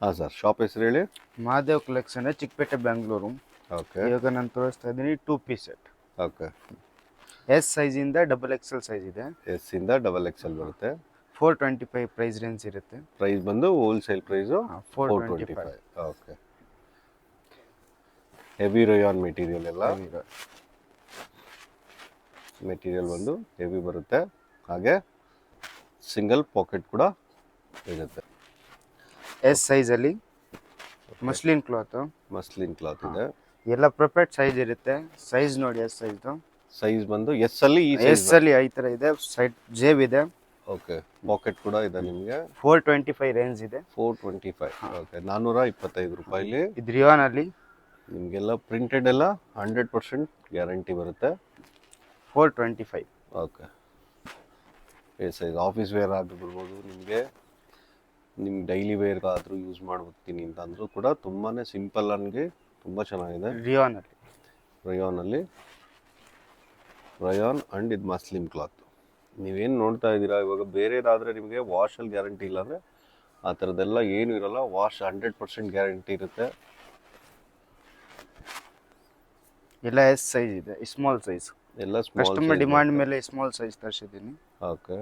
ಹಾಂ sir, shop ಹೆಸರು ಹೇಳಿ. ಮಹಾದೇವ್ ಕಲೆಕ್ಷನ್ ಚಿಕ್ಕಪೇಟೆ ಬೆಂಗಳೂರು. ಓಕೆ ಇವಾಗ ನಾನು ತೋರಿಸ್ತಾ ಇದ್ದೀನಿ 2 ಪೀಸ್ ಸೆಟ್. ಓಕೆ. ಎಸ್ ಸೈಜಿಂದ XXL ಸೈಜ್ ಇದೆ. ಎಸ್ಸಿಂದ XXL ಬರುತ್ತೆ. 425 ಪ್ರೈಸ್ ರೇಂಜ್ ಇರುತ್ತೆ. ಪ್ರೈಸ್ ಬಂದು wholesale price 425. 425. Okay. Heavy rayon material ಎಲ್ಲ. ಮೆಟೀರಿಯಲ್ ಬಂದು ಹೆವಿ ಬರುತ್ತೆ. ಹಾಗೆ ಸಿಂಗಲ್ ಪಾಕೆಟ್ ಕೂಡ ಇರುತ್ತೆ. ಎಸ್ ಸೈಜಲ್ಲಿ ಮಸ್ಲಿನ್ ಕ್ಲಾತ್. ಮಸ್ಲಿನ್ ಕ್ಲಾತ್ ಇದೆ. ಎಲ್ಲ ಪ್ರಿಪೇರ್ಡ್ ಸೈಜ್ ಇರುತ್ತೆ. ಸೈಜ್ ನೋಡಿ ಎಸ್ ಸೈಜ್ದು. ಸೈಜ್ ಬಂದು ಎಸ್ ಅಲ್ಲಿ ಈ ಎಸ್ ಅಲ್ಲಿ ಈ ಥರ ಇದೆ. ಸೈಡ್ ಜೇಬ್ ಇದೆ. ಓಕೆ. ಪಾಕೆಟ್ ಕೂಡ ಇದೆ ನಿಮಗೆ. 425 ರೇಂಜ್ ಇದೆ. 425. ಓಕೆ. 425 ರೂಪಾಯಿಲಿ ಇದು ರಿಯಾನ್ ಅಲ್ಲಿ ನಿಮಗೆಲ್ಲ ಪ್ರಿಂಟೆಡ್ ಎಲ್ಲ 100% ಗ್ಯಾರಂಟಿ ಬರುತ್ತೆ. 425. Okay. A size office wear ಆಗಿಬಿಡ್ಬೋದು, ನಿಮ್ಗೆ ಡೈಲಿ ವೇರ್ಗಾದರೂ ಯೂಸ್ ಮಾಡ್ಬೋತೀನಿ ಅಂತ ಅಂದರೂ ಕೂಡ ತುಂಬಾ ಸಿಂಪಲ್ ಆಗಿ ತುಂಬ ಚೆನ್ನಾಗಿದೆ. ರಯಾನಲ್ಲಿ ರಯಾನ್ ಆ್ಯಂಡ್ ಇದು ಮಸ್ಲಿನ್ ಕ್ಲಾತ್. ನೀವೇನು ನೋಡ್ತಾ ಇದ್ದೀರಾ ಇವಾಗ ಬೇರೆದಾದರೆ ನಿಮಗೆ ವಾಶಲ್ಲಿ ಗ್ಯಾರಂಟಿ ಇಲ್ಲ ಅಂದರೆ ಆ ಥರದ್ದೆಲ್ಲ ಏನೂ ಇರೋಲ್ಲ. ವಾಶ್ 100% ಗ್ಯಾರಂಟಿ ಇರುತ್ತೆ. ಎಲ್ಲ ಎಸ್ ಸೈಜ್ ಇದೆ. ಸ್ಮಾಲ್ ಸೈಜ್ ಎಲ್ಲ ಸ್ಮಾಲ್ ಕಸ್ಟಮರ್ ಡಿಮಾಂಡ್ ಮೇಲೆ ಸ್ಮಾಲ್ ಸೈಜ್ ತರಿಸಿದ್ದೀನಿ. ಓಕೆ.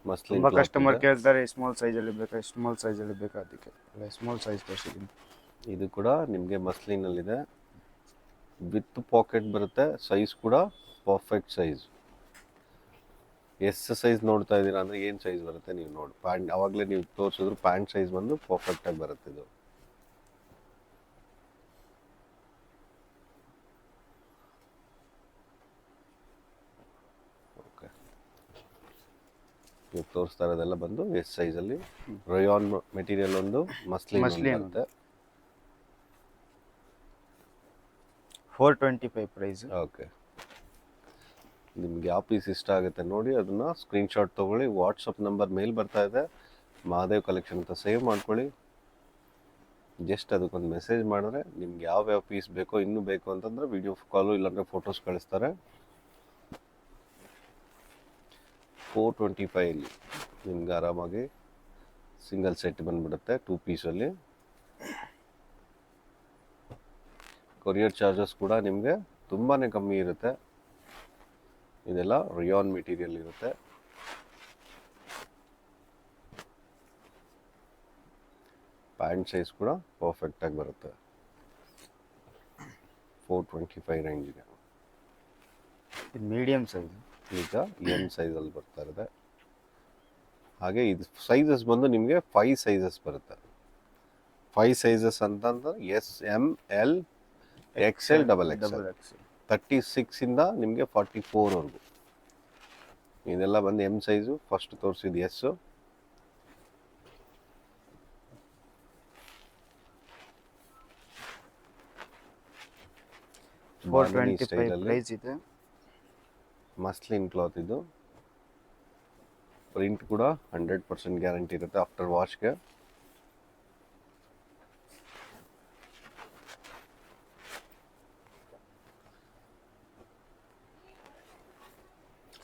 ಮಸ್ಲಿನ್ ತುಂಬ ಕಸ್ಟಮರ್ ಕೇಳ್ತಾರೆ ಸ್ಮಾಲ್ ಸೈಜಲ್ಲಿ ಬೇಕಾ, ಸ್ಮಾಲ್ ಸೈಜಲ್ಲಿ ಬೇಕಾ, ಅದಕ್ಕೆ ಸ್ಮಾಲ್ ಸೈಜ್ ತರಿಸಿದ್ದೀನಿ. ಇದು ಕೂಡ ನಿಮಗೆ ಮಸ್ಲಿನಲ್ಲಿದೆ. ವಿತ್ ಪಾಕೆಟ್ ಬರುತ್ತೆ. ಸೈಜ್ ಕೂಡ ಪರ್ಫೆಕ್ಟ್ ಸೈಜ್. ಎಸ್ ಸೈಜ್ ನೋಡ್ತಾ ಇದ್ದೀರಾ ಅಂದರೆ ಏನು ಸೈಜ್ ಬರುತ್ತೆ ನೀವು ನೋಡಿ. ಪ್ಯಾಂಟ್ ಆವಾಗಲೇ ನೀವು ತೋರಿಸಿದ್ರು ಪ್ಯಾಂಟ್ ಸೈಜ್ ಬಂದು ಪರ್ಫೆಕ್ಟಾಗಿ ಬರುತ್ತೆ ಇದು. ಓಕೆ. ನೀವು ತೋರಿಸ್ತಾ ಇರೋದೆಲ್ಲ ಬಂದು ಎಸ್ ಸೈಜಲ್ಲಿ ರಯಾನ್ ಮೆಟೀರಿಯಲ್ ಒಂದು ಮಸ್ಲಿನ್ ಬರುತ್ತೆ. 425 ಪ್ರೈಸ್. ಓಕೆ. ನಿಮ್ಗೆ ಯಾವ ಪೀಸ್ ಇಷ್ಟ ಆಗುತ್ತೆ ನೋಡಿ ಅದನ್ನು ಸ್ಕ್ರೀನ್ಶಾಟ್ ತೊಗೊಳ್ಳಿ. ವಾಟ್ಸಪ್ ನಂಬರ್ ಮೇಲ್ ಬರ್ತಾ ಇದೆ, ಮಹಾದೇವ್ ಕಲೆಕ್ಷನ್ ಅಂತ ಸೇವ್ ಮಾಡ್ಕೊಳ್ಳಿ. ಜಸ್ಟ್ ಅದಕ್ಕೊಂದು ಮೆಸೇಜ್ ಮಾಡಿದ್ರೆ ನಿಮ್ಗೆ ಯಾವ್ಯಾವ ಪೀಸ್ ಬೇಕೋ, ಇನ್ನೂ ಬೇಕು ಅಂತಂದರೆ ವಿಡಿಯೋ ಕಾಲು ಇಲ್ಲಾಂದರೆ ಫೋಟೋಸ್ ಕಳಿಸ್ತಾರೆ. 425 ನಿಮ್ಗೆ ಆರಾಮಾಗಿ ಸಿಂಗಲ್ ಸೆಟ್ ಬಂದುಬಿಡುತ್ತೆ 2 ಪೀಸಲ್ಲಿ. ಕೊರಿಯರ್ ಚಾರ್ಜಸ್ ಕೂಡ ನಿಮಗೆ ತುಂಬಾ ಕಮ್ಮಿ ಇರುತ್ತೆ. ಇದೆಲ್ಲ ರಿಯಾನ್ ಮೆಟೀರಿಯಲ್ ಇರುತ್ತೆ. ಪ್ಯಾಂಟ್ ಸೈಜ್ ಕೂಡ ಪರ್ಫೆಕ್ಟಾಗಿ ಬರುತ್ತೆ. 425 ರೇಂಜಿಗೆ. ಇದು ಮೀಡಿಯಮ್ ಸೈಜ್. ಈಗ ಎಮ್ ಸೈಜಲ್ಲಿ ಬರ್ತಾ ಇದೆ. ಹಾಗೆ ಇದು ಸೈಜಸ್ ಬಂದು ನಿಮಗೆ 5 ಸೈಜಸ್ ಬರುತ್ತೆ. 5 ಸೈಜಸ್ ಅಂತಂದ್ರೆ S, M, L, XL, XXL. 36ಇಂದ ನಿಮಗೆ 44ವರೆಗೂ. ಇದೆಲ್ಲ ಬಂದು ಎಮ್ ಸೈಜು. ಫಸ್ಟ್ ತೋರಿಸಿದ್ದು ಎಸ್ಸು. ಪ್ರೈಸ್ ಇದೆ. ಮಸ್ಲಿನ್ ಕ್ಲಾತ್ ಇದು. ಪ್ರಿಂಟ್ ಕೂಡ 100% ಗ್ಯಾರಂಟಿ ಇರುತ್ತೆ ಆಫ್ಟರ್ ವಾಶ್ಗೆ.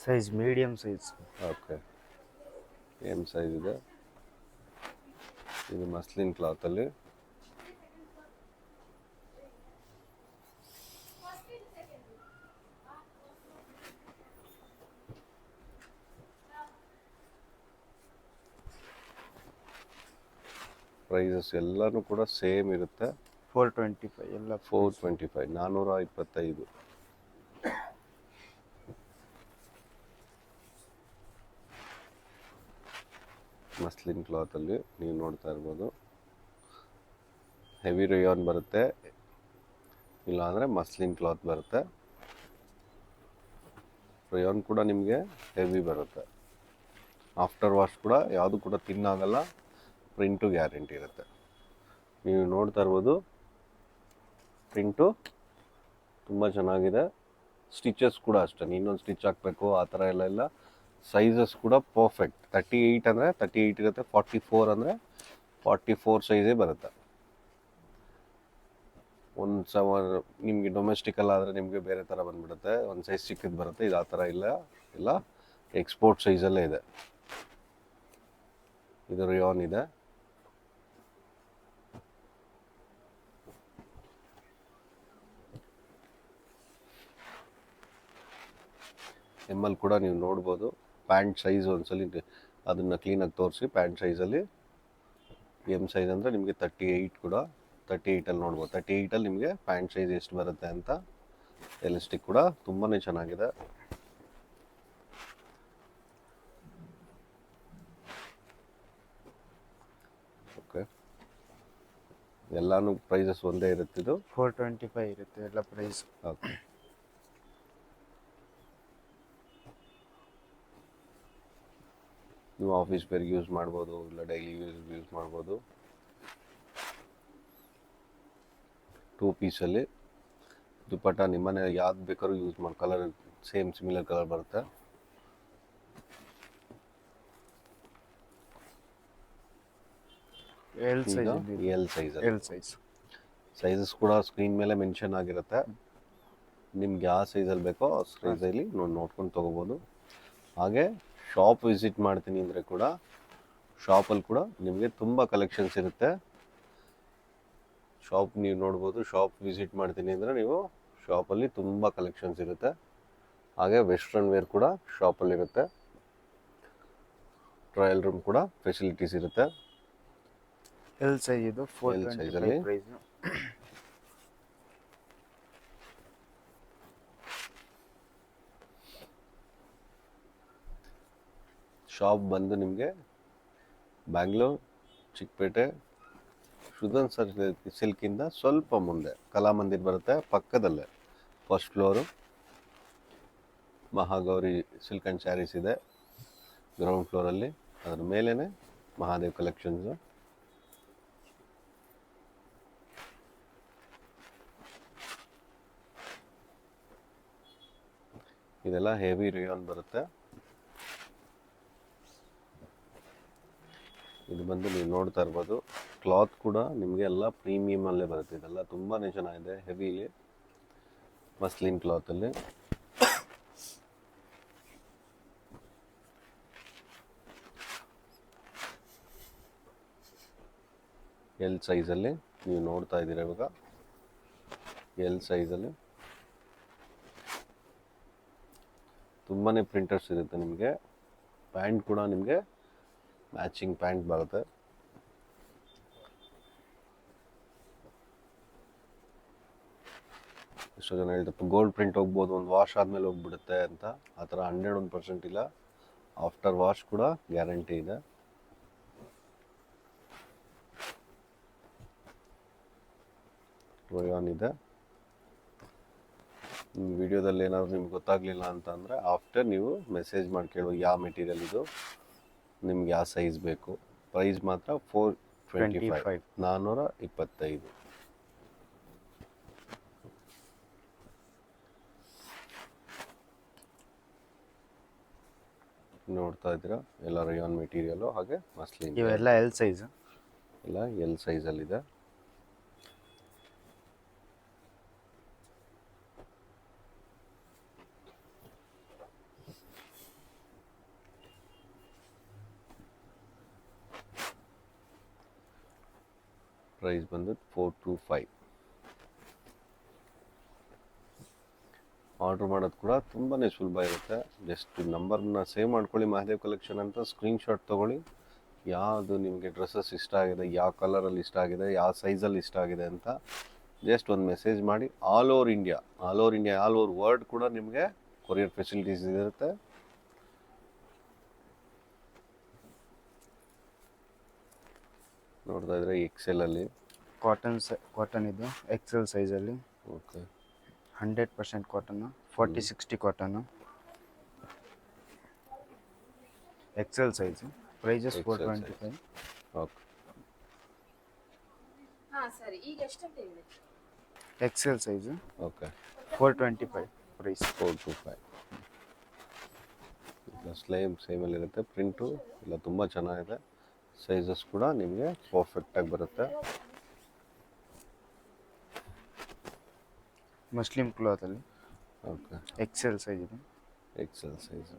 Size medium size. Okay. M size ಇದೆ. ಇದು ಮಸ್ಲಿನ್ ಕ್ಲಾತಲ್ಲಿ. ಪ್ರೈಸಸ್ ಎಲ್ಲನೂ ಕೂಡ ಸೇಮ್ ಇರುತ್ತೆ. 425 ಎಲ್ಲ 425, 425. ಮಸ್ಲಿನ್ ಕ್ಲಾತಲ್ಲಿ ನೀವು ನೋಡ್ತಾ ಇರ್ಬೋದು. ಹೆವಿ ರಯಾನ್ ಬರುತ್ತೆ, ಇಲ್ಲಾಂದರೆ ಮಸ್ಲಿನ್ ಕ್ಲಾತ್ ಬರುತ್ತೆ. ರಯಾನ್ ಕೂಡ ನಿಮಗೆ ಹೆವಿ ಬರುತ್ತೆ. ಆಫ್ಟರ್ ವಾಶ್ ಕೂಡ ಯಾವುದು ಕೂಡ ತಿನ್ನಾಗಲ್ಲ. ಪ್ರಿಂಟು ಗ್ಯಾರಂಟಿ ಇರುತ್ತೆ. ನೀವು ನೋಡ್ತಾ ಇರ್ಬೋದು ಪ್ರಿಂಟು ತುಂಬ ಚೆನ್ನಾಗಿದೆ. ಸ್ಟಿಚಸ್ ಕೂಡ ಅಷ್ಟೇ, ಇನ್ನೊಂದು ಸ್ಟಿಚ್ ಹಾಕಬೇಕು ಆ ಥರ ಎಲ್ಲ ಇಲ್ಲ. ಸೈಜಸ್ ಕೂಡ ಪರ್ಫೆಕ್ಟ್. 38 ಅಂದರೆ 38 ಇರುತ್ತೆ. 44 ಅಂದರೆ 44 ಸೈಜೇ ಬರುತ್ತೆ. ನಿಮಗೆ ಡೊಮೆಸ್ಟಿಕಲ್ ಆದರೆ ನಿಮಗೆ ಬೇರೆ ಥರ ಬಂದುಬಿಡುತ್ತೆ, ಒಂದು ಸೈಜ್ ಚಿಕ್ಕದು ಬರುತ್ತೆ. ಇದು ಆ ಥರ ಇಲ್ಲ ಎಕ್ಸ್ಪೋರ್ಟ್ ಸೈಜಲ್ಲೇ ಇದೆ. ಇದು ರಿಯಾನ್ ಇದೆ. ಎಮ್ ಎಲ್ ಕೂಡ ನೀವು ನೋಡ್ಬೋದು. ಪ್ಯಾಂಟ್ ಸೈಜ್ ಒಂದ್ಸಲಿ ಅದನ್ನು ಕ್ಲೀನಾಗಿ ತೋರಿಸಿ. ಪ್ಯಾಂಟ್ ಸೈಜಲ್ಲಿ ಎಮ್ ಸೈಜ್ ಅಂದರೆ ನಿಮಗೆ 38 ಕೂಡ 38ಅಲ್ಲಿ ನೋಡ್ಬೋದು. 38ಅಲ್ಲಿ ನಿಮಗೆ ಪ್ಯಾಂಟ್ ಸೈಜ್ ಎಷ್ಟು ಬರುತ್ತೆ ಅಂತ. ಎಲಾಸ್ಟಿಕ್ ಕೂಡ ತುಂಬಾ ಚೆನ್ನಾಗಿದೆ. ಓಕೆ, ಎಲ್ಲಾನು ಪ್ರೈಸಸ್ ಒಂದೇ ಇರುತ್ತಿದ್ದು. 425 ಇರುತ್ತೆ ಎಲ್ಲ ಪ್ರೈಸ್. ಓಕೆ, ನೀವು ಆಫೀಸ್ ವೇರ್ಗೆ ಯೂಸ್ ಮಾಡ್ಬೋದು, ಇಲ್ಲ ಡೈಲಿ ಯೂಸ್ ಮಾಡ್ಬೋದು. 2 ಪೀಸಲ್ಲಿ ದುಪ್ಪಟ್ಟ ನಿಮ್ಮನೆ ಯಾವ್ದು ಬೇಕಾದ್ರೂ ಯೂಸ್ ಮಾಡಿ, ಕಲರ್ ಸೇಮ್ ಸಿಮಿಲರ್ ಕಲರ್ ಬರುತ್ತೆ. L size L size L size sizes ಕೂಡ ಸ್ಕ್ರೀನ್ ಮೇಲೆ ಮೆನ್ಷನ್ ಆಗಿರುತ್ತೆ. ನಿಮ್ಗೆ ಯಾವ ಸೈಜಲ್ಲಿ ಬೇಕೋ ಆ ಸೈಜಲ್ಲಿ ನೋಡ್ಕೊಂಡು ತೊಗೋಬೋದು. ಹಾಗೆ ಶಾಪ್ ವಿಸಿಟ್ ಮಾಡ್ತೀನಿ ಅಂದರೆ ಕೂಡ ಶಾಪಲ್ಲಿ ಕೂಡ ನಿಮಗೆ ತುಂಬ ಕಲೆಕ್ಷನ್ಸ್ ಇರುತ್ತೆ. ಶಾಪ್ ನೀವು ನೋಡ್ಬೋದು. ಶಾಪ್ ವಿಸಿಟ್ ಮಾಡ್ತೀನಿ ಅಂದರೆ ನೀವು ಶಾಪಲ್ಲಿ ತುಂಬ ಕಲೆಕ್ಷನ್ಸ್ ಇರುತ್ತೆ. ಹಾಗೆ ವೆಸ್ಟ್ರನ್ ವೇರ್ ಕೂಡ ಶಾಪಲ್ಲಿರುತ್ತೆ. ಟ್ರಯಲ್ ರೂಮ್ ಕೂಡ ಫೆಸಿಲಿಟೀಸ್ ಇರುತ್ತೆ. ಎಲ್ ಸೈಜ್ ಇದು L size ಅಲ್ಲಿ 425 ಪ್ರೈಸ್. ಶಾಪ್ ಬಂದು ನಿಮಗೆ ಬ್ಯಾಂಗ್ಳೂರ್ ಚಿಕ್ಕಪೇಟೆ ಸುದನ್ ಸರ್ ಸಿಲ್ಕಿಂದ ಸ್ವಲ್ಪ ಮುಂದೆ ಕಲಾಮಂದಿರ್ ಬರುತ್ತೆ, ಪಕ್ಕದಲ್ಲೇ first floor. Mahagauri silk and sarees ಇದೆ ಗ್ರೌಂಡ್ ಫ್ಲೋರಲ್ಲಿ. ಅದರ ಮೇಲೇ ಮಹಾದೇವ್ ಕಲೆಕ್ಷನ್ಸು. ಇದೆಲ್ಲ ಹೆವಿ ರೇಯಾನ್ ಬರುತ್ತೆ. ಇದು ಬಂದು ನೀವು ನೋಡ್ತಾ ಇರ್ಬೋದು. ಕ್ಲಾತ್ ಕೂಡ ನಿಮಗೆ ಎಲ್ಲ ಪ್ರೀಮಿಯಮಲ್ಲೇ ಬರುತ್ತೆ. ಇದೆಲ್ಲ ತುಂಬಾ ಚೆನ್ನಾಗಿದೆ. Heavily muslin ಕ್ಲಾತಲ್ಲಿ. ಎಲ್ ಸೈಜಲ್ಲಿ ನೀವು ನೋಡ್ತಾ ಇದ್ದೀರಾ ಇವಾಗ. ಎಲ್ ಸೈಜಲ್ಲಿ ತುಂಬಾ ಪ್ರಿಂಟರ್ಸ್ ಇರುತ್ತೆ ನಿಮಗೆ. ಪ್ಯಾಂಟ್ ಕೂಡ ನಿಮಗೆ ಮ್ಯಾಚಿಂಗ್ ಪ್ಯಾಂಟ್ ಬರುತ್ತೆ. ಎಷ್ಟೋ ಜನ ಹೇಳ್ತಾರೆ ಗೋಲ್ಡ್ ಪ್ರಿಂಟ್ ಹೋಗ್ಬೋದು, ಒಂದು ವಾಶ್ ಆದಮೇಲೆ ಹೋಗ್ಬಿಡುತ್ತೆ ಅಂತ. ಆ ಥರ 101% ಇಲ್ಲ. ಆಫ್ಟರ್ ವಾಶ್ ಕೂಡ ಗ್ಯಾರಂಟಿ ಇದೆ. ರೋಯಾನ್ ಇದೆ. ವಿಡಿಯೋದಲ್ಲಿ ಏನಾದರೂ ನಿಮ್ಗೆ ಗೊತ್ತಾಗಲಿಲ್ಲ ಅಂತ ಅಂದರೆ ಆಫ್ಟರ್ ನೀವು ಮೆಸೇಜ್ ಮಾಡಿ ಕೇಳೋ ಯಾವ ಮೆಟೀರಿಯಲ್ ಇದು, ನಿಮ್ಗೆ ಯಾವ ಸೈಜ್ ಬೇಕು. ಪ್ರೈಸ್ ಮಾತ್ರ 425 425. ನೋಡ್ತಾ ಇದ್ದೀರಾ ಎಲ್ಲ ರೇಯಾನ್ ಮೆಟೀರಿಯಲು. ಹಾಗೆ ಮಸ್ಲಿನ್ ಇವೆಲ್ಲ ಎಲ್ ಸೈಜ್. ಎಲ್ಲ ಎಲ್ ಸೈಜಲ್ಲಿದೆ. ಪ್ರೈಸ್ ಬಂದು 425. ಆರ್ಡ್ರ್ ಮಾಡೋದು ಕೂಡ ತುಂಬಾ ಸುಲಭ ಇರುತ್ತೆ. ಜಸ್ಟ್ ನಂಬರ್ನ ಸೇವ್ ಮಾಡ್ಕೊಳ್ಳಿ, ಮಹಾದೇವ್ ಕಲೆಕ್ಷನ್ ಅಂತ. ಸ್ಕ್ರೀನ್ಶಾಟ್ ತೊಗೊಳ್ಳಿ. ಯಾವುದು ನಿಮಗೆ ಡ್ರೆಸ್ಸಸ್ ಇಷ್ಟ ಆಗಿದೆ, ಯಾವ ಕಲರಲ್ಲಿ ಇಷ್ಟ ಆಗಿದೆ, ಯಾವ ಸೈಜಲ್ಲಿ ಇಷ್ಟ ಆಗಿದೆ ಅಂತ ಜಸ್ಟ್ ಒಂದು ಮೆಸೇಜ್ ಮಾಡಿ. All over India, all over world ಕೂಡ ನಿಮಗೆ ಕೊರಿಯರ್ ಫೆಸಿಲಿಟೀಸ್ ಇರುತ್ತೆ. ನೋಡ್ತಾ ಇದ್ರೆ ಎಕ್ಸೆಲಲ್ಲಿ ಕಾಟನ್ ಇದು ಎಕ್ಸೆಲ್ ಸೈಜಲ್ಲಿ. Okay, 100% cotton. 40-60 cotton XL size. Prices 425. Okay, XL size okay, 425 price. 425. ಸೇಮಲ್ಲಿರುತ್ತೆ. ಪ್ರಿಂಟು ಎಲ್ಲ ತುಂಬ ಚೆನ್ನಾಗಿದೆ. ಸೈಜಸ್ ಕೂಡ ನಿಮಗೆ ಪರ್ಫೆಕ್ಟಾಗಿ ಬರುತ್ತೆ. ಮಸ್ಲಿಮ್ ಕ್ಲಾತಲ್ಲಿ ಓಕೆ, ಎಕ್ಸೆಲ್ ಸೈಜ್ ಇದೆ. XL size.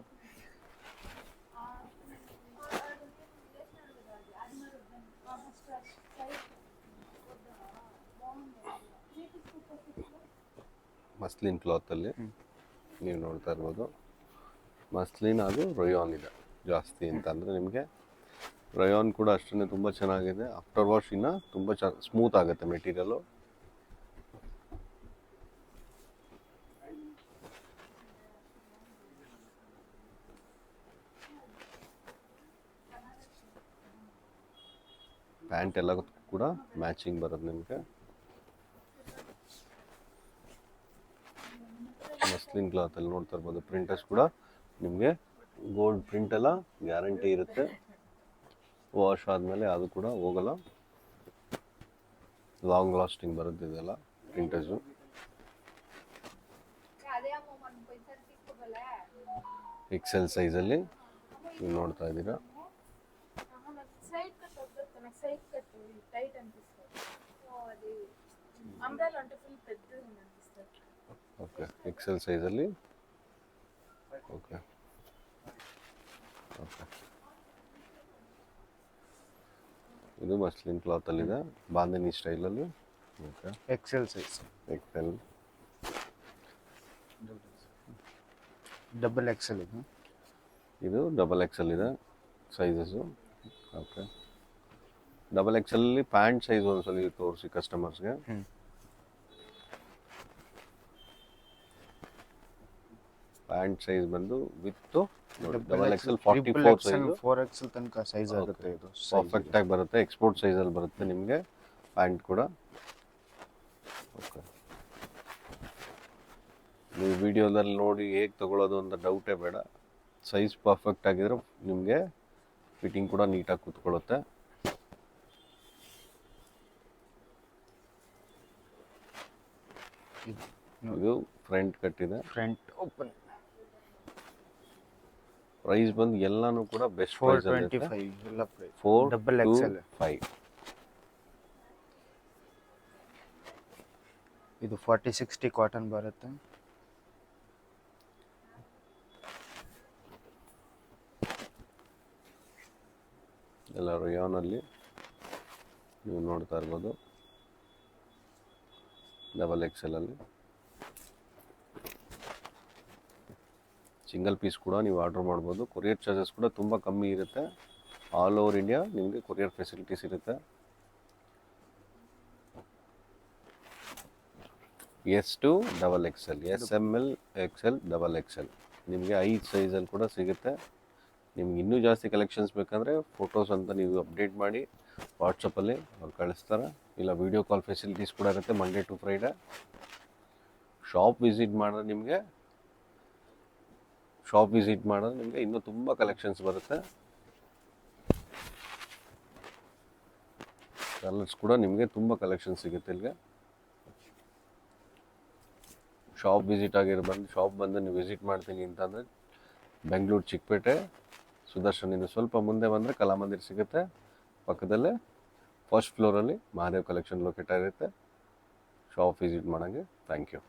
ಮಸ್ಲಿನ್ ಕ್ಲಾತಲ್ಲಿ ನೀವು ನೋಡ್ತಾ ಇರ್ಬೋದು. ಮಸ್ಲಿನ್ ಹಾಗೂ ರಯಾನ್ ಇದೆ ಜಾಸ್ತಿ ಅಂತ ಅಂದರೆ ನಿಮಗೆ ರಯಾನ್ ಕೂಡ ಅಷ್ಟೇ ತುಂಬ ಚೆನ್ನಾಗಿದೆ. ಆಫ್ಟರ್ ವಾಶ್ ಇನ್ನು ತುಂಬ ಸ್ಮೂತ್ ಆಗುತ್ತೆ ಮೆಟೀರಿಯಲು. ಪ್ಯಾಂಟ್ ಎಲ್ಲ ಕೂಡ ಮ್ಯಾಚಿಂಗ್ ಬರೋದು ನಿಮಗೆ. ಮಸ್ಲಿನ್ ಕ್ಲಾತಲ್ಲಿ ನೋಡ್ತಾ ಇರ್ಬೋದು. ಪ್ರಿಂಟರ್ಸ್ ಕೂಡ ನಿಮಗೆ ಗೋಲ್ಡ್ ಪ್ರಿಂಟ್ ಎಲ್ಲ ಗ್ಯಾರಂಟಿ ಇರುತ್ತೆ. ವಾಶ್ ಆದಮೇಲೆ ಅದು ಕೂಡ ಹೋಗಲ್ಲ, ಲಾಂಗ್ ಲಾಸ್ಟಿಂಗ್ ಬರುತ್ತೆ ಇದೆಲ್ಲ ಪ್ರಿಂಟರ್ಸು. ಎಕ್ಸೆಲ್ ಸೈಜಲ್ಲಿ ನೀವು ನೋಡ್ತಾ ಇದ್ದೀರಾ. ಓಕೆ, ಎಕ್ಸೆಲ್ ಸೈಜಲ್ಲಿ. ಓಕೆ ಓಕೆ, ಇದು ಮಸ್ಲಿನ್ ಕ್ಲಾತಲ್ಲಿದೆ, ಬಾಂಧನಿ ಸ್ಟೈಲಲ್ಲಿ. Okay, XL size, XL, double XL ಇದು. ಇದು ಡಬಲ್ ಎಕ್ಸೆಲ್ ಇದೆ ಸೈಜಸ್ಸು. ಓಕೆ, ಡಬಲ್ ಎಕ್ಸೆಲಲ್ಲಿ ಪ್ಯಾಂಟ್ ಸೈಜ್ ಒಂದ್ಸಲಿ ತೋರಿಸಿ ಕಸ್ಟಮರ್ಸ್ಗೆ. ಪ್ಯಾಂಟ್ ಸೈಜ್ ಬಂದು with double XL 44 size, 4XL ತನಕ ಸೈಜ್ ಆಗುತ್ತೆ. ಇದು ಪರ್ಫೆಕ್ಟ್ ಆಗಿ ಬರುತ್ತೆ. ಎಕ್ಸ್ಪೋರ್ಟ್ ಸೈಜಲ್ಲಿ ಬರುತ್ತೆ ನಿಮಗೆ ಪ್ಯಾಂಟ್ ಕೂಡ. ಓಕೆ, ನೀವು ವಿಡಿಯೋದಲ್ಲಿ ನೋಡಿ ಹೇಗೆ ತಗೊಳ್ಳೋದು ಅಂತ ಡೌಟೇ ಬೇಡ. ಸೈಜ್ ಪರ್ಫೆಕ್ಟ್ ಆಗಿದ್ರೆ ನಿಮಗೆ ಫಿಟ್ಟಿಂಗ್ ಕೂಡ ನೀಟಾಗಿ ಕೂತ್ಕೊಳ್ಳುತ್ತೆ. ಇದು ಫ್ರಂಟ್ ಕಟ್ ಇದೆ, ಫ್ರಂಟ್ ಓಪನ್. ಪ್ರೈಸ್ ಬಂದು ಎಲ್ಲಾನು ಕೂಡ ಬೆಸ್ಟ್ ಪ್ರೈಸ್ ಅಲ್ಲಿ ಇದೆ. 425 ಎಲ್ಲ ಪ್ರೈಸ್. 4 double XL 5. ಇದು 40-60 ಕಾಟನ್ ಬರುತ್ತೆ. ಎಲ್ಲ ರಯಾನಲ್ಲಿ ನೀವು ನೋಡ್ತಾ ಇರ್ಬೋದು. ಡಬಲ್ ಎಕ್ಸೆಲ್ ಅಲ್ಲಿ ಸಿಂಗಲ್ ಪೀಸ್ ಕೂಡ ನೀವು ಆರ್ಡರ್ ಮಾಡ್ಬೋದು. ಕೊರಿಯರ್ ಚಾರ್ಜಸ್ ಕೂಡ ತುಂಬ ಕಮ್ಮಿ ಇರುತ್ತೆ. ಆಲ್ ಓವರ್ ಇಂಡಿಯಾ ನಿಮಗೆ ಕೊರಿಯರ್ ಫೆಸಿಲಿಟೀಸ್ ಇರುತ್ತೆ. S to XXL, SML, XL, XXL ನಿಮಗೆ 5 ಸೈಜಲ್ಲಿ ಕೂಡ ಸಿಗುತ್ತೆ. ನಿಮ್ಗೆ ಇನ್ನೂ ಜಾಸ್ತಿ ಕಲೆಕ್ಷನ್ಸ್ ಬೇಕಂದರೆ ಫೋಟೋಸ್ ಅಂತ ನೀವು ಅಪ್ಡೇಟ್ ಮಾಡಿ ವಾಟ್ಸಪ್ಪಲ್ಲಿ ಅವ್ರು ಕಳಿಸ್ತಾರೆ. ಇಲ್ಲ ವಿಡಿಯೋ ಕಾಲ್ ಫೆಸಿಲಿಟೀಸ್ ಕೂಡ ಇರುತ್ತೆ Monday to Friday. Shop visit ಮಾಡಿದ್ರೆ ನಿಮಗೆ ಇನ್ನೂ ತುಂಬ ಕಲೆಕ್ಷನ್ಸ್ ಬರುತ್ತೆ. ಕಲರ್ಸ್ ಕೂಡ ನಿಮಗೆ ತುಂಬ ಕಲೆಕ್ಷನ್ ಸಿಗುತ್ತೆ ಇಲ್ಲಿಗೆ. ಶಾಪ್ ವಿಸಿಟ್ ಶಾಪ್ ಬಂದು ನೀವು ವಿಸಿಟ್ ಮಾಡ್ತೀನಿ ಅಂತಂದರೆ ಬೆಂಗಳೂರು ಚಿಕ್ಕಪೇಟೆ ಸುದರ್ಶನಿಂದ ಸ್ವಲ್ಪ ಮುಂದೆ ಬಂದರೆ ಕಲಾಮಂದಿರ್ ಸಿಗುತ್ತೆ. ಪಕ್ಕದಲ್ಲೇ ಫಸ್ಟ್ ಫ್ಲೋರಲ್ಲಿ ಮಹಾದೇವ್ ಕಲೆಕ್ಷನ್ ಲೊಕೇಟ್ ಆಗಿರುತ್ತೆ. ಶಾಪ್ ವಿಸಿಟ್ ಮಾಡೋಂಗೆ. Thank you.